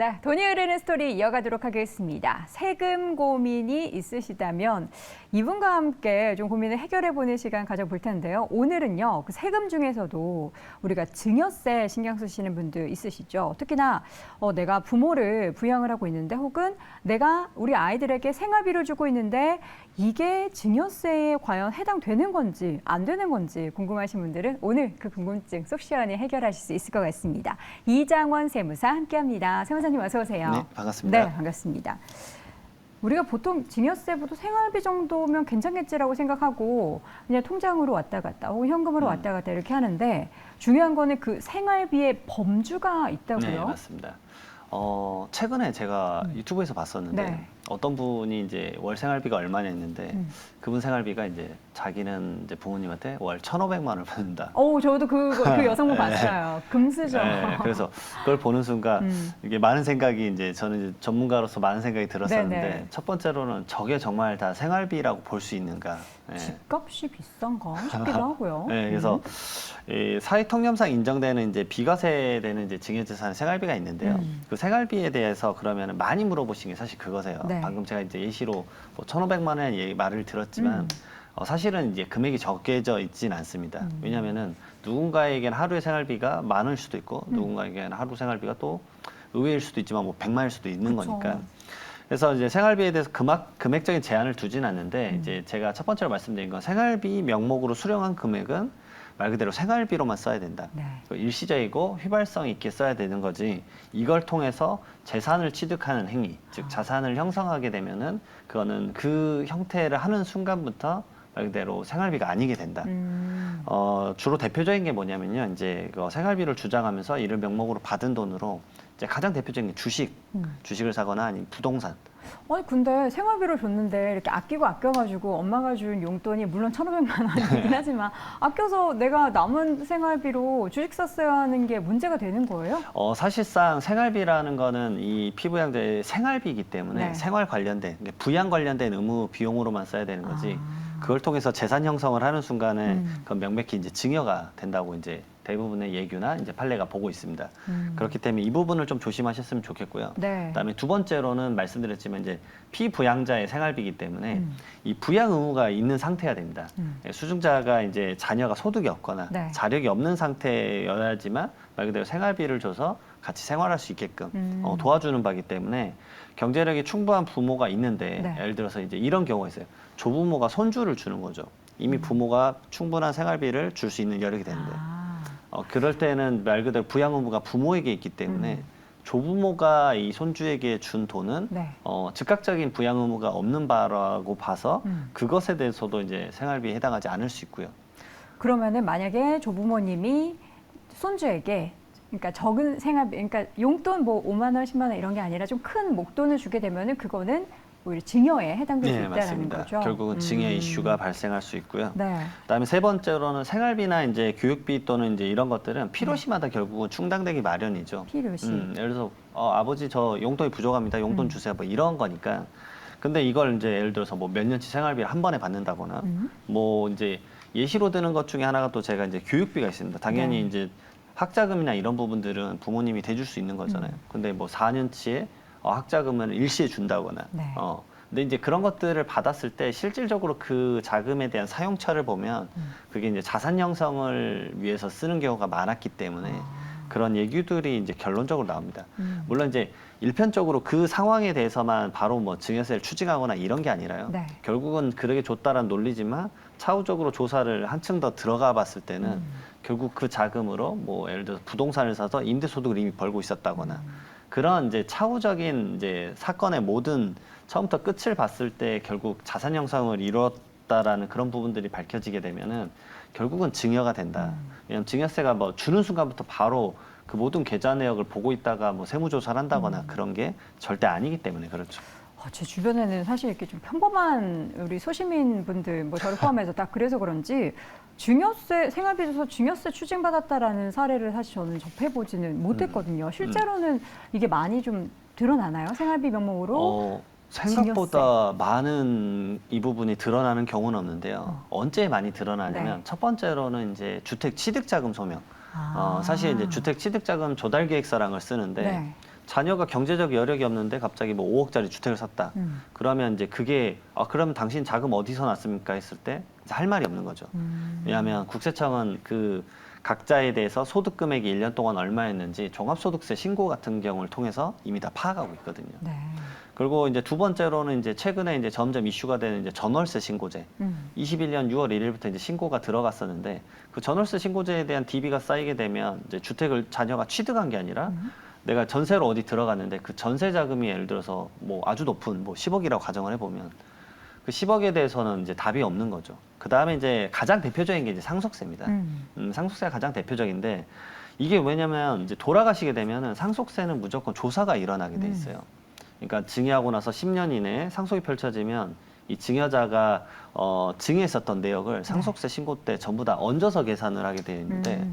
네, 돈이 흐르는 스토리 이어가도록 하겠습니다. 세금 고민이 있으시다면 이분과 함께 좀 고민을 해결해보는 시간 가져볼 텐데요. 오늘은요, 그 세금 중에서도 우리가 증여세 신경 쓰시는 분들 있으시죠. 특히나 내가 부모를 부양을 하고 있는데 혹은 내가 우리 아이들에게 생활비를 주고 있는데 이게 증여세에 과연 해당되는 건지 안 되는 건지 궁금하신 분들은 오늘 그 궁금증 속 시원히 해결하실 수 있을 것 같습니다. 이장원 세무사 함께합니다. 세무사님 어서 오세요. 네, 반갑습니다. 네, 반갑습니다. 우리가 보통 증여세보다 생활비 정도면 괜찮겠지라고 생각하고 그냥 통장으로 왔다 갔다 혹은 현금으로 왔다 갔다 이렇게 하는데 중요한 거는 그 생활비의 범주가 있다고요? 네, 맞습니다. 최근에 제가 유튜브에서 봤었는데 네. 어떤 분이 이제 월 생활비가 얼마냐 했는데 그분 생활비가 이제 자기는 이제 부모님한테 월 1,500만 원을 받는다. 저도 그 여성분 봤어요. 금수저. 네, 그래서 그걸 보는 순간 이게 많은 생각이 이제 저는 이제 전문가로서 많은 생각이 들었었는데 네네. 첫 번째로는 저게 정말 다 생활비라고 볼 수 있는가? 네. 집값이 비싼가 싶기도 하고요. 네, 그래서 이 사회통념상 인정되는 이제 비과세되는 이제 증여재산 생활비가 있는데요. 그 생활비에 대해서 그러면 많이 물어보신 게 사실 그거세요. 네. 방금 제가 이제 예시로 뭐 1,500만 원 말을 들었지만 사실은 이제 금액이 적게져 있진 않습니다. 왜냐하면은 누군가에게는 하루의 생활비가 10,000원일 수도 있고 누군가에게는 하루 생활비가 또 의외일 수도 있지만 뭐 100만일 수도 있는 그쵸. 거니까. 그래서 이제 생활비에 대해서 금액적인 제한을 두진 않는데 이제 제가 첫 번째로 말씀드린 건 생활비 명목으로 수령한 금액은 말 그대로 생활비로만 써야 된다. 네. 일시적이고 휘발성 있게 써야 되는 거지 이걸 통해서 재산을 취득하는 행위, 즉 자산을 형성하게 되면은 그거는 그 형태를 하는 순간부터 말 그대로 생활비가 아니게 된다. 주로 대표적인 게 뭐냐면요. 이제 그 생활비를 주장하면서 이를 명목으로 받은 돈으로 이제 가장 대표적인 게 주식을 사거나 아니면 부동산. 아니 근데 생활비를 줬는데 이렇게 아껴가지고 엄마가 준 용돈이 물론 1,500만 원이긴 하지만 아껴서 내가 남은 생활비로 주식 샀어야 하는 게 문제가 되는 거예요? 사실상 생활비라는 거는 이 피부양자의 생활비이기 때문에 네. 생활 관련된, 부양 관련된 의무 비용으로만 써야 되는 거지. 그걸 통해서 재산 형성을 하는 순간에 그건 명백히 이제 증여가 된다고 이제 대부분의 예규나 이제 판례가 보고 있습니다. 그렇기 때문에 이 부분을 좀 조심하셨으면 좋겠고요. 네. 그다음에 두 번째로는 말씀드렸지만 이제 피부양자의 생활비이기 때문에 이 부양 의무가 있는 상태여야 됩니다. 수증자가 이제 자녀가 소득이 없거나 네. 자력이 없는 상태여야지만 말 그대로 생활비를 줘서 같이 생활할 수 있게끔 도와주는 바이기 때문에 경제력이 충분한 부모가 있는데 네. 예를 들어서 이제 이런 경우가 있어요. 조부모가 손주를 주는 거죠. 이미 부모가 충분한 생활비를 줄 수 있는 여력이 되는데 그럴 때는 말 그대로 부양 의무가 부모에게 있기 때문에 조부모가 이 손주에게 준 돈은 네. 즉각적인 부양 의무가 없는 바라고 봐서 그것에 대해서도 이제 생활비에 해당하지 않을 수 있고요. 그러면은 만약에 조부모님이 손주에게 그러니까 적은 생활비, 그러니까 용돈 뭐 5만 원, 10만 원 이런 게 아니라 좀 큰 목돈을 주게 되면은 그거는 오히려 증여에 해당될 수 네, 있다는 맞습니다. 거죠. 결국은 증여 이슈가 발생할 수 있고요. 네. 그다음에 세 번째로는 생활비나 이제 교육비 또는 이제 이런 것들은 필요시마다 결국은 충당되기 마련이죠. 필요시. 예를 들어서 아버지 저 용돈이 부족합니다. 용돈 주세요. 뭐 이런 거니까. 근데 이걸 이제 예를 들어서 뭐 몇 년치 생활비를 한 번에 받는다거나 뭐 이제 예시로 드는 것 중에 하나가 또 제가 이제 교육비가 있습니다. 당연히 네. 이제 학자금이나 이런 부분들은 부모님이 대줄 수 있는 거잖아요. 근데 뭐 4년치에 학자금을 일시에 준다거나. 네. 근데 이제 그런 것들을 받았을 때 실질적으로 그 자금에 대한 사용처를 보면 그게 이제 자산 형성을 위해서 쓰는 경우가 많았기 때문에 그런 얘기들이 이제 결론적으로 나옵니다. 물론 이제 일편적으로 그 상황에 대해서만 바로 뭐 증여세를 추징하거나 이런 게 아니라요. 네. 결국은 그렇게 줬다라는 논리지만 차후적으로 조사를 한층 더 들어가 봤을 때는 결국 그 자금으로 뭐 예를 들어서 부동산을 사서 임대소득을 이미 벌고 있었다거나 그런 이제 차후적인 이제 사건의 모든 처음부터 끝을 봤을 때 결국 자산 형성을 이뤘다라는 그런 부분들이 밝혀지게 되면은 결국은 증여가 된다. 왜냐하면 증여세가 뭐 주는 순간부터 바로 그 모든 계좌 내역을 보고 있다가 뭐 세무조사를 한다거나 그런 게 절대 아니기 때문에 그렇죠. 제 주변에는 사실 이렇게 좀 평범한 우리 소시민 분들, 뭐 저를 포함해서 다 그래서 그런지 증여세, 생활비 줘서 증여세 추징받았다라는 사례를 사실 저는 접해보지는 못했거든요. 실제로는 이게 많이 좀 드러나나요? 생활비 명목으로? 생각보다 많은 이 부분이 드러나는 경우는 없는데요. 언제 많이 드러나냐면 네. 첫 번째로는 이제 주택 취득자금 소명. 아. 사실 이제 주택 취득자금 조달 계획서랑을 쓰는데 네. 자녀가 경제적 여력이 없는데 갑자기 뭐 5억짜리 주택을 샀다. 그러면 이제 그게 그러면 당신 자금 어디서 났습니까 했을 때 이제 할 말이 없는 거죠. 왜냐하면 국세청은 그 각자에 대해서 소득 금액이 1년 동안 얼마였는지 종합소득세 신고 같은 경우를 통해서 이미 다 파악하고 있거든요. 네. 그리고 이제 두 번째로는 이제 최근에 이제 점점 이슈가 되는 이제 전월세 신고제. 21년 6월 1일부터 이제 신고가 들어갔었는데 그 전월세 신고제에 대한 DB가 쌓이게 되면 이제 주택을 자녀가 취득한 게 아니라 내가 전세로 어디 들어갔는데 그 전세 자금이 예를 들어서 뭐 아주 높은 뭐 10억이라고 가정을 해보면 그 10억에 대해서는 이제 답이 없는 거죠. 그 다음에 이제 가장 대표적인 게 이제 상속세입니다. 상속세가 가장 대표적인데 이게 왜냐면 이제 돌아가시게 되면은 상속세는 무조건 조사가 일어나게 돼 있어요. 그러니까 증여하고 나서 10년 이내에 상속이 펼쳐지면 이 증여자가 증여했었던 내역을 상속세 신고 때 전부 다 얹어서 계산을 하게 되어 있는데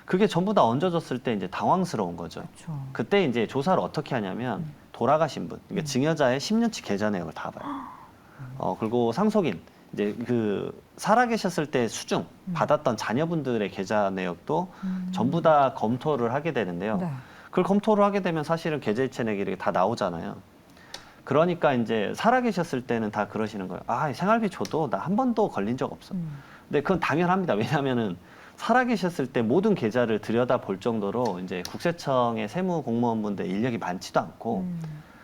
그게 전부 다 얹어졌을 때 이제 당황스러운 거죠. 그렇죠. 그때 이제 조사를 어떻게 하냐면 돌아가신 분, 그러니까 증여자의 10년치 계좌 내역을 다 봐요. 그리고 상속인 이제 그 살아계셨을 때 수중 받았던 자녀분들의 계좌 내역도 전부 다 검토를 하게 되는데요. 네. 그걸 검토를 하게 되면 사실은 계좌이체 내역이 이렇게 다 나오잖아요. 그러니까 이제 살아계셨을 때는 다 그러시는 거예요. 생활비 줘도 나 한 번도 걸린 적 없어. 근데 그건 당연합니다. 왜냐하면은 살아계셨을 때 모든 계좌를 들여다볼 정도로 이제 국세청의 세무 공무원분들 인력이 많지도 않고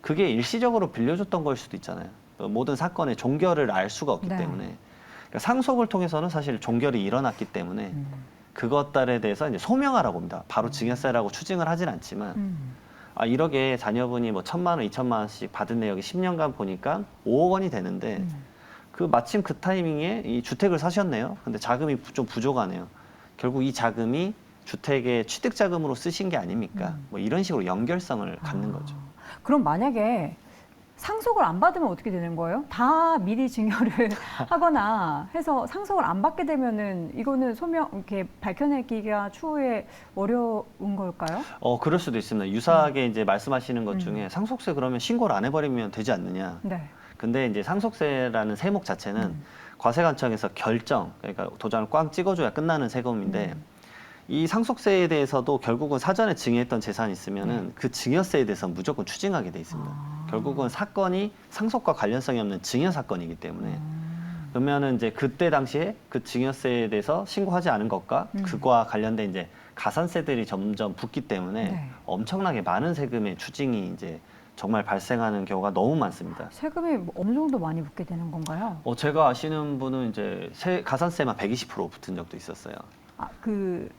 그게 일시적으로 빌려줬던 걸 수도 있잖아요. 모든 사건의 종결을 알 수가 없기 네. 때문에 그러니까 상속을 통해서는 사실 종결이 일어났기 때문에 그것들에 대해서 이제 소명하라고 합니다. 바로 증여세라고 추징을 하진 않지만 1억에 자녀분이 뭐 1,000만 원, 2,000만 원씩 받은 내역이 10년간 보니까 5억 원이 되는데 그 마침 그 타이밍에 이 주택을 사셨네요. 근데 자금이 좀 부족하네요. 결국 이 자금이 주택의 취득 자금으로 쓰신 게 아닙니까? 뭐 이런 식으로 연결성을 갖는 거죠. 그럼 만약에 상속을 안 받으면 어떻게 되는 거예요? 다 미리 증여를 하거나 해서 상속을 안 받게 되면은 이거는 소명 이렇게 밝혀내기가 추후에 어려운 걸까요? 그럴 수도 있습니다. 유사하게 이제 말씀하시는 것 중에 상속세 그러면 신고를 안 해버리면 되지 않느냐. 네. 근데 이제 상속세라는 세목 자체는 과세관청에서 결정, 그러니까 도장을 꽝 찍어줘야 끝나는 세금인데 이 상속세에 대해서도 결국은 사전에 증여했던 재산이 있으면은 그 증여세에 대해서 무조건 추징하게 돼 있습니다. 결국은 사건이 상속과 관련성이 없는 증여 사건이기 때문에 그러면은 이제 그때 당시에 그 증여세에 대해서 신고하지 않은 것과 그와 관련된 이제 가산세들이 점점 붙기 때문에 네. 엄청나게 많은 세금의 추징이 이제 정말 발생하는 경우가 너무 많습니다. 세금이 뭐 어느 정도 많이 붙게 되는 건가요? 제가 아시는 분은 이제 가산세만 120% 붙은 적도 있었어요. 그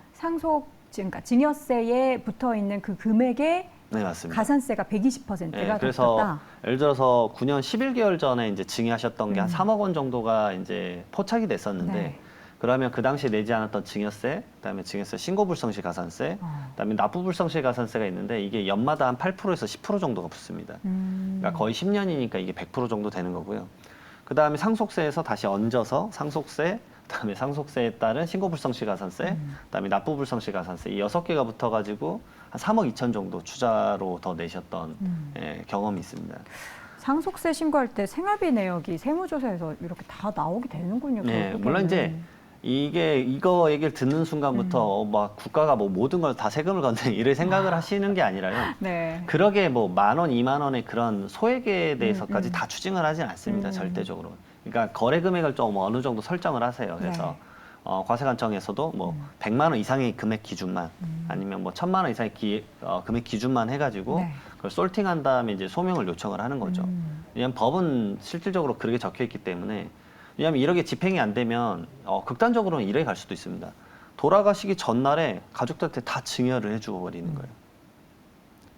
그러니까 증여세에 붙어 있는 그 금액에 네, 맞습니다. 가산세가 120%가 네, 더 그래서 붙었다. 예를 들어서 9년 11개월 전에 이제 증여하셨던 게 한 3억 원 정도가 이제 포착이 됐었는데 네. 그러면 그 당시에 내지 않았던 증여세, 그다음에 증여세 신고불성시 가산세, 그다음에 납부불성시 가산세가 있는데 이게 연마다 한 8%에서 10% 정도가 붙습니다. 그러니까 거의 10년이니까 이게 100% 정도 되는 거고요. 그다음에 상속세에서 다시 얹어서 상속세, 그다음에 상속세에 따른 신고불성시 가산세, 그다음에 납부불성시 가산세 이 6개가 붙어가지고 한 3억 2천 정도 추자로 더 내셨던 경험이 있습니다. 상속세 신고할 때 생활비 내역이 세무조사에서 이렇게 다 나오게 되는군요. 네, 결국에는. 물론 이제 이거 얘기를 듣는 순간부터 막 국가가 뭐 모든 걸 다 세금을 걷는 이를 생각을 하시는 게 아니라요. 네. 그러게 뭐 10,000원, 20,000원의 그런 소액에 대해서까지 다 추징을 하진 않습니다. 절대적으로. 그러니까 거래 금액을 좀 어느 정도 설정을 하세요. 그래서 과세관청에서도 뭐 100만 원 이상의 금액 기준만 아니면 뭐 1,000만 원 이상의 금액 기준만 해가지고 네. 그걸 솔팅한 다음에 이제 소명을 요청을 하는 거죠. 왜냐하면 법은 실질적으로 그렇게 적혀 있기 때문에 왜냐하면 1억에 집행이 안 되면 극단적으로는 1억에 갈 수도 있습니다. 돌아가시기 전날에 가족들한테 다 증여를 해주고 버리는 거예요.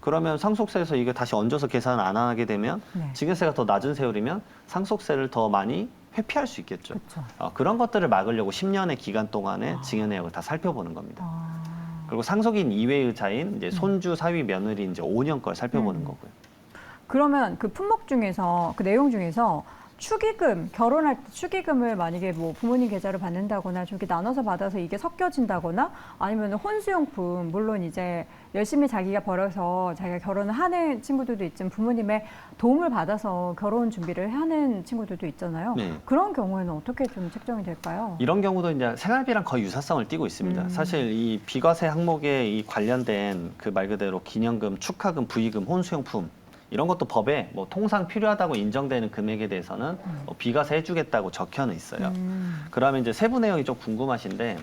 그러면 상속세에서 이게 다시 얹어서 계산을 안 하게 되면 네. 증여세가 더 낮은 세율이면 상속세를 더 많이 회피할 수 있겠죠. 그렇죠. 그런 것들을 막으려고 10년의 기간 동안에 증여 내역을 다 살펴보는 겁니다. 그리고 상속인 이외의자인 이제 손주, 사위, 며느리 이제 5년 걸 살펴보는 거고요. 그러면 그 품목 중에서 그 내용 중에서 축의금, 결혼할 때 축의금을 만약에 뭐 부모님 계좌로 받는다거나 좀 이렇게 나눠서 받아서 이게 섞여진다거나 아니면 혼수용품, 물론 이제 열심히 자기가 벌어서 자기가 결혼을 하는 친구들도 있지만 부모님의 도움을 받아서 결혼 준비를 하는 친구들도 있잖아요. 네. 그런 경우에는 어떻게 좀 책정이 될까요? 이런 경우도 이제 생활비랑 거의 유사성을 띠고 있습니다. 사실 이 비과세 항목에 이 관련된 그 말 그대로 기념금, 축하금, 부의금, 혼수용품 이런 것도 법에 뭐 통상 필요하다고 인정되는 금액에 대해서는 뭐 비과세 해주겠다고 적혀는 있어요. 그러면 이제 세부 내용이 좀 궁금하신데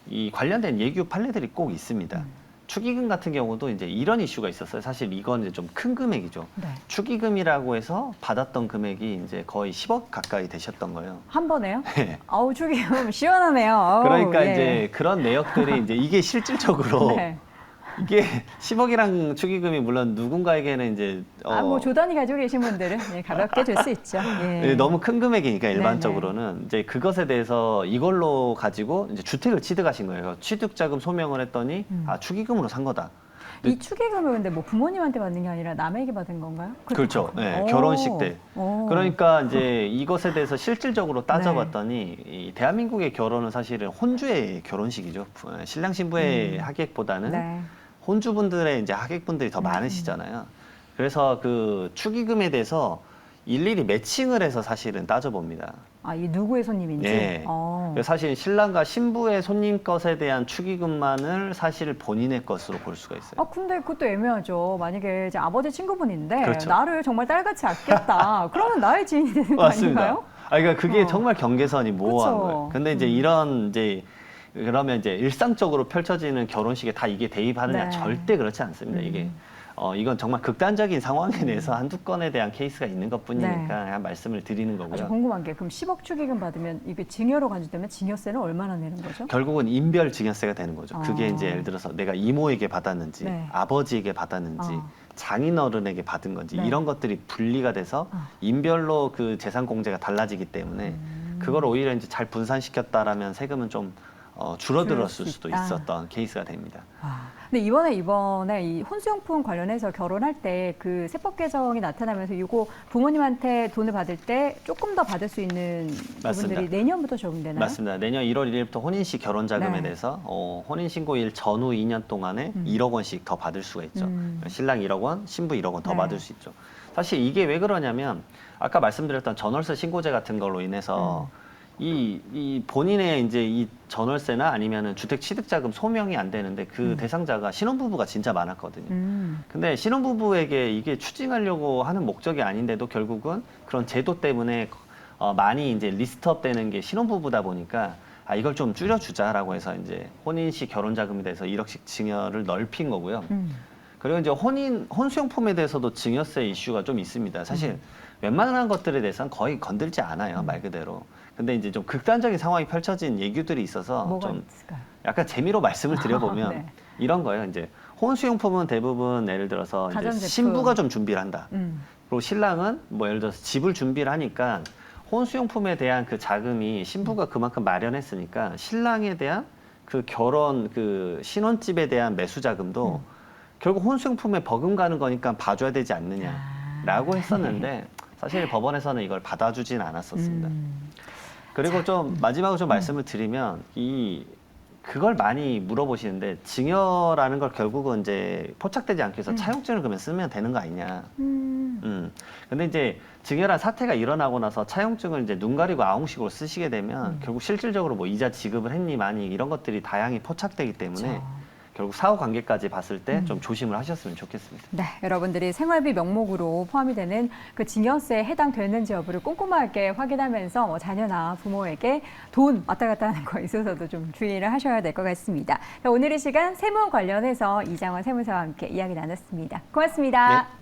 이 관련된 예규 판례들이 꼭 있습니다. 축의금 같은 경우도 이제 이런 이슈가 있었어요. 사실 이건 이제 좀 큰 금액이죠. 네. 축의금이라고 해서 받았던 금액이 이제 거의 10억 가까이 되셨던 거예요. 한 번에요? 네. 아우, 축의금 시원하네요. 아우, 그러니까 예. 이제 그런 내역들이 이제 이게 실질적으로 네. 이게 10억이랑 축의금이 물론 누군가에게는 이제 뭐 조단위 가지고 계신 분들은 예, 가볍게 줄 수 있죠. 예. 예, 너무 큰 금액이니까 일반적으로는 이제 그것에 대해서 이걸로 가지고 이제 주택을 취득하신 거예요. 취득자금 소명을 했더니 아 축의금으로 산 거다. 이 축의금을 근데 뭐 부모님한테 받는 게 아니라 남에게 받은 건가요? 그렇죠. 네, 오. 결혼식 때. 오. 그러니까 이제 이것에 대해서 실질적으로 따져봤더니 이 대한민국의 결혼은 사실은 혼주의 결혼식이죠. 신랑 신부의 하객보다는 네. 혼주분들의 이제 하객분들이 더 많으시잖아요. 그래서 그 축의금에 대해서 일일이 매칭을 해서 사실은 따져봅니다. 아, 이 누구의 손님인지? 예. 그래서 사실 신랑과 신부의 손님 것에 대한 축의금만을 사실 본인의 것으로 볼 수가 있어요. 아, 근데 그것도 애매하죠. 만약에 이제 아버지 친구분인데 그렇죠. 나를 정말 딸같이 아꼈다. 그러면 나의 지인이 되는 거 아닌가요? 아, 그러니까 그게 정말 경계선이 모호한 그쵸. 거예요. 근데 이제 이런 이제 그러면 이제 일상적으로 펼쳐지는 결혼식에 다 이게 대입하느냐? 네. 절대 그렇지 않습니다. 이게 이건 정말 극단적인 상황에 대해서 한두 건에 대한 케이스가 있는 것뿐이니까 네. 그냥 말씀을 드리는 아주 거고요. 궁금한 게 그럼 10억 축의금 받으면 이게 증여로 간주되면 증여세는 얼마나 내는 거죠? 결국은 인별 증여세가 되는 거죠. 그게 어. 이제 예를 들어서 내가 이모에게 받았는지, 네. 아버지에게 받았는지, 장인어른에게 받은 건지 네. 이런 것들이 분리가 돼서 인별로 그 재산 공제가 달라지기 때문에 그걸 오히려 이제 잘 분산시켰다라면 세금은 좀 줄어들었을 수도 있다. 있었던 케이스가 됩니다. 근데 이번에 이 혼수용품 관련해서 결혼할 때 그 세법 개정이 나타나면서 이거 부모님한테 돈을 받을 때 조금 더 받을 수 있는 맞습니다. 부분들이 내년부터 적용되나요? 맞습니다. 내년 1월 1일부터 혼인시 결혼자금에 네. 대해서 혼인신고일 전후 2년 동안에 1억 원씩 더 받을 수가 있죠. 신랑 1억 원, 신부 1억 원 더 네. 받을 수 있죠. 사실 이게 왜 그러냐면 아까 말씀드렸던 전월세 신고제 같은 걸로 인해서 이 본인의 이제 이 전월세나 아니면은 주택 취득자금 소명이 안 되는데 그 대상자가 신혼부부가 진짜 많았거든요. 근데 신혼부부에게 이게 추징하려고 하는 목적이 아닌데도 결국은 그런 제도 때문에 많이 이제 리스트업 되는 게 신혼부부다 보니까 아, 이걸 좀 줄여주자라고 해서 이제 혼인시 결혼자금에 대해서 1억씩 증여를 넓힌 거고요. 그리고 이제 혼수용품에 대해서도 증여세 이슈가 좀 있습니다. 사실 웬만한 것들에 대해서는 거의 건들지 않아요, 말 그대로. 근데 이제 좀 극단적인 상황이 펼쳐진 예규들이 있어서 뭐가 좀 있을까요? 약간 재미로 말씀을 드려보면 네. 이런 거예요. 이제 혼수용품은 대부분 예를 들어서 이제 가전제품. 신부가 좀 준비를 한다. 음. 그리고 신랑은 뭐 예를 들어서 집을 준비를 하니까 혼수용품에 대한 그 자금이 신부가 그만큼 마련했으니까 신랑에 대한 그 결혼 그 신혼집에 대한 매수 자금도 결국 혼수용품에 버금가는 거니까 봐줘야 되지 않느냐라고 했었는데 사실 법원에서는 이걸 받아주진 않았었습니다. 그리고 좀 마지막으로 좀 말씀을 드리면 그걸 많이 물어보시는데 증여라는 걸 결국은 이제 포착되지 않기 위해서 차용증을 그러면 쓰면 되는 거 아니냐. 근데 이제 증여란 사태가 일어나고 나서 차용증을 이제 눈 가리고 아웅식으로 쓰시게 되면 결국 실질적으로 뭐 이자 지급을 했니 많이 이런 것들이 다양히 포착되기 때문에 그렇죠. 결국 사후 관계까지 봤을 때 좀 조심을 하셨으면 좋겠습니다. 네, 여러분들이 생활비 명목으로 포함이 되는 그 증여세에 해당되는지 여부를 꼼꼼하게 확인하면서 뭐 자녀나 부모에게 돈 왔다 갔다 하는 거에 있어서도 좀 주의를 하셔야 될 것 같습니다. 오늘 이 시간 세무 관련해서 이장원 세무사와 함께 이야기 나눴습니다. 고맙습니다. 네.